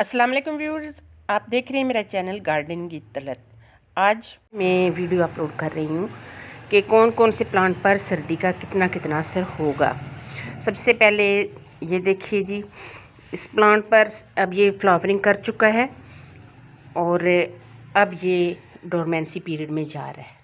अस्सलाम वालेकुम व्यूअर्स, आप देख रहे हैं मेरा चैनल गार्डन की तलत। आज मैं वीडियो अपलोड कर रही हूँ कि कौन कौन से प्लांट पर सर्दी का कितना कितना असर होगा। सबसे पहले ये देखिए जी, इस प्लांट पर अब ये फ्लावरिंग कर चुका है और अब ये डोरमेंसी पीरियड में जा रहा है,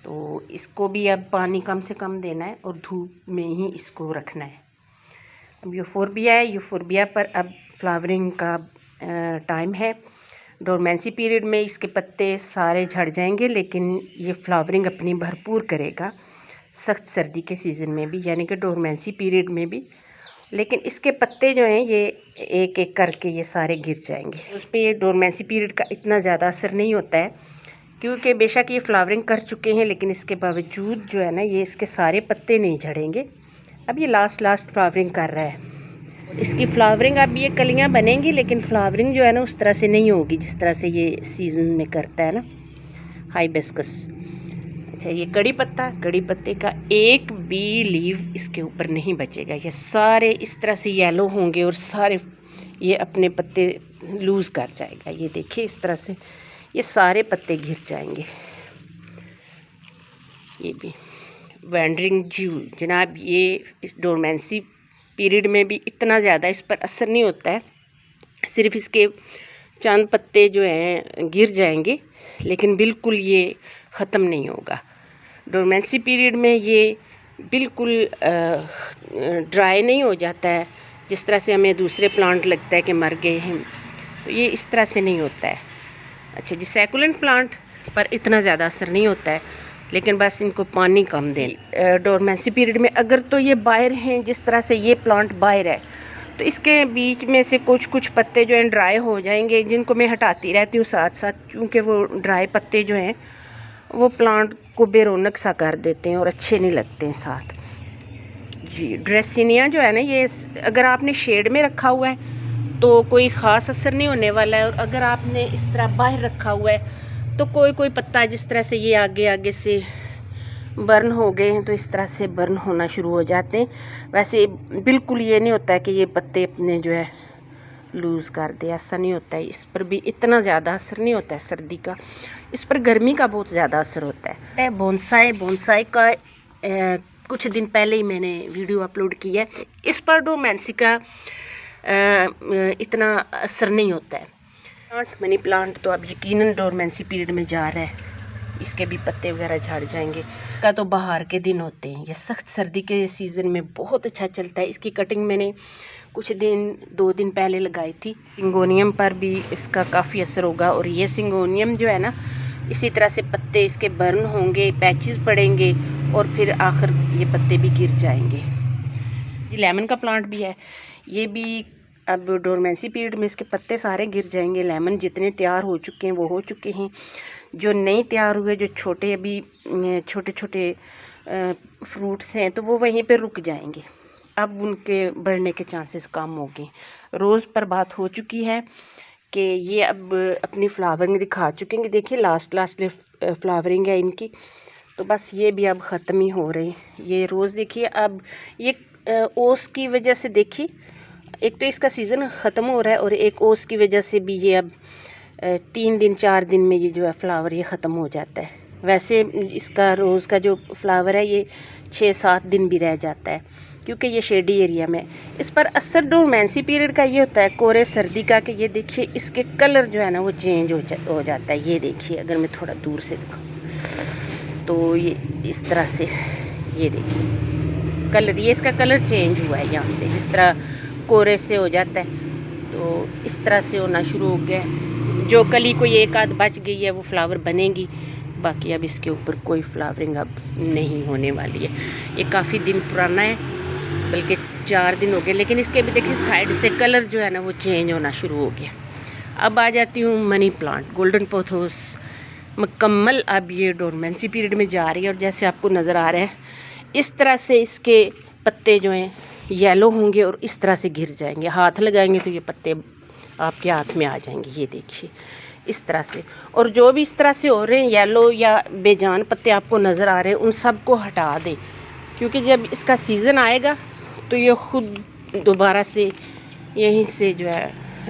तो इसको भी अब पानी कम से कम देना है और धूप में ही इसको रखना है। अब यूफोरबिया है, यूफोरबिया पर अब फ्लावरिंग का टाइम है। डोरमेंसी पीरियड में इसके पत्ते सारे झड़ जाएंगे, लेकिन ये फ्लावरिंग अपनी भरपूर करेगा सख्त सर्दी के सीज़न में भी, यानी कि डोरमेंसी पीरियड में भी। लेकिन इसके पत्ते जो हैं ये एक एक करके ये सारे गिर जाएंगे। उस पर ये डोरमेंसी पीरियड का इतना ज़्यादा असर नहीं होता है, क्योंकि बेशक ये फ्लावरिंग कर चुके हैं, लेकिन इसके बावजूद जो है ना, ये इसके सारे पत्ते नहीं झड़ेंगे। अब ये लास्ट फ्लावरिंग कर रहा है। इसकी फ्लावरिंग अब ये कलियां बनेंगी, लेकिन फ्लावरिंग जो है ना उस तरह से नहीं होगी जिस तरह से ये सीज़न में करता है ना हाइबिस्कस। अच्छा, ये कड़ी पत्ते का एक भी लीव इसके ऊपर नहीं बचेगा। ये सारे इस तरह से येलो होंगे और सारे ये अपने पत्ते लूज़ कर जाएगा। ये देखिए, इस तरह से ये सारे पत्ते गिर जाएंगे। ये भी वैंडरिंग ज्यूल जनाब, ये इस डोरमेंसी पीरियड में भी इतना ज़्यादा इस पर असर नहीं होता है, सिर्फ इसके चंद पत्ते जो हैं गिर जाएंगे, लेकिन बिल्कुल ये ख़त्म नहीं होगा। डोरमेंसी पीरियड में ये बिल्कुल ड्राई नहीं हो जाता है जिस तरह से हमें दूसरे प्लांट लगता है कि मर गए हैं, तो ये इस तरह से नहीं होता है। अच्छा जी, सैकुलेंट प्लांट पर इतना ज़्यादा असर नहीं होता है, लेकिन बस इनको पानी कम दें। डोरमेंसी पीरियड में अगर तो ये बाहर हैं, जिस तरह से ये प्लांट बाहर है, तो इसके बीच में से कुछ पत्ते जो हैं ड्राई हो जाएंगे, जिनको मैं हटाती रहती हूँ साथ साथ, क्योंकि वो ड्राई पत्ते जो हैं वो प्लांट को बेरौनक सा कर देते हैं और अच्छे नहीं लगते हैं साथ जी। ड्रेसिनिया जो है ना, ये अगर आपने शेड में रखा हुआ है तो कोई ख़ास असर नहीं होने वाला है, और अगर आपने इस तरह बाहर रखा हुआ है तो कोई पत्ता जिस तरह से ये आगे से बर्न हो गए हैं, तो इस तरह से बर्न होना शुरू हो जाते हैं। वैसे बिल्कुल ये नहीं होता है कि ये पत्ते अपने जो है लूज़ कर दे, ऐसा नहीं होता है। इस पर भी इतना ज़्यादा असर नहीं होता है सर्दी का, इस पर गर्मी का बहुत ज़्यादा असर होता है। बोनसाई का कुछ दिन पहले ही मैंने वीडियो अपलोड की है। इस पर डोरमेंसी का इतना असर नहीं होता है। मनी प्लांट तो अब यकीनन डोरमेंसी पीरियड में जा रहा है, इसके भी पत्ते वगैरह झड़ जाएंगे। का तो बाहर के दिन होते हैं, ये सख्त सर्दी के सीज़न में बहुत अच्छा चलता है। इसकी कटिंग मैंने कुछ दिन 2 दिन पहले लगाई थी। सिंगोनियम पर भी इसका काफ़ी असर होगा, और ये सिंगोनियम जो है ना, इसी तरह से पत्ते इसके बर्न होंगे, पैचेस पड़ेंगे और फिर आखिर ये पत्ते भी गिर जाएंगे। लेमन का प्लांट भी है, ये भी अब डोरमेंसी पीरियड में इसके पत्ते सारे गिर जाएंगे। लेमन जितने तैयार हो चुके हैं वो हो चुके हैं, जो नहीं तैयार हुए, जो छोटे अभी छोटे फ्रूट्स हैं, तो वो वहीं पे रुक जाएंगे। अब उनके बढ़ने के चांसेस कम हो गए। रोज़ पर बात हो चुकी है कि ये अब अपनी फ्लावरिंग दिखा चुके हैं। देखिए, लास्ट फ्लावरिंग है इनकी, तो बस ये भी अब ख़त्म ही हो रहे हैं। ये रोज़ देखिए, अब ये ओस की वजह से देखिए, एक तो इसका सीज़न ख़त्म हो रहा है, और एक ओस की वजह से भी ये अब 3 दिन 4 दिन में ये जो है फ्लावर ये ख़त्म हो जाता है। वैसे इसका रोज़ का जो फ्लावर है ये 6-7 दिन भी रह जाता है, क्योंकि ये शेडी एरिया में। इस पर असर डोरमेंसी पीरियड का ये होता है, कोरे सर्दी का, कि ये देखिए इसके कलर जो है ना वो चेंज हो जाता है। ये देखिए, अगर मैं थोड़ा दूर से दिखाऊँ तो ये इस तरह से, ये देखिए कलर, ये इसका कलर चेंज हुआ है यहाँ से, जिस तरह कोरे से हो जाता है तो इस तरह से होना शुरू हो गया है। जो कली कोई एक आध बच गई है वो फ्लावर बनेगी, बाकी अब इसके ऊपर कोई फ्लावरिंग अब नहीं होने वाली है। ये काफ़ी दिन पुराना है, बल्कि 4 दिन हो गए, लेकिन इसके भी देखिए साइड से कलर जो है ना वो चेंज होना शुरू हो गया। अब आ जाती हूँ मनी प्लांट, गोल्डन पोथोस मुकम्मल अब ये डोरमेंसी पीरियड में जा रही है, और जैसे आपको नज़र आ रहा है इस तरह से इसके पत्ते जो हैं येलो होंगे और इस तरह से गिर जाएंगे। हाथ लगाएंगे तो ये पत्ते आपके हाथ में आ जाएंगे, ये देखिए इस तरह से। और जो भी इस तरह से हो रहे हैं येलो या बेजान पत्ते आपको नज़र आ रहे हैं, उन सब को हटा दें, क्योंकि जब इसका सीज़न आएगा तो ये खुद दोबारा से यहीं से जो है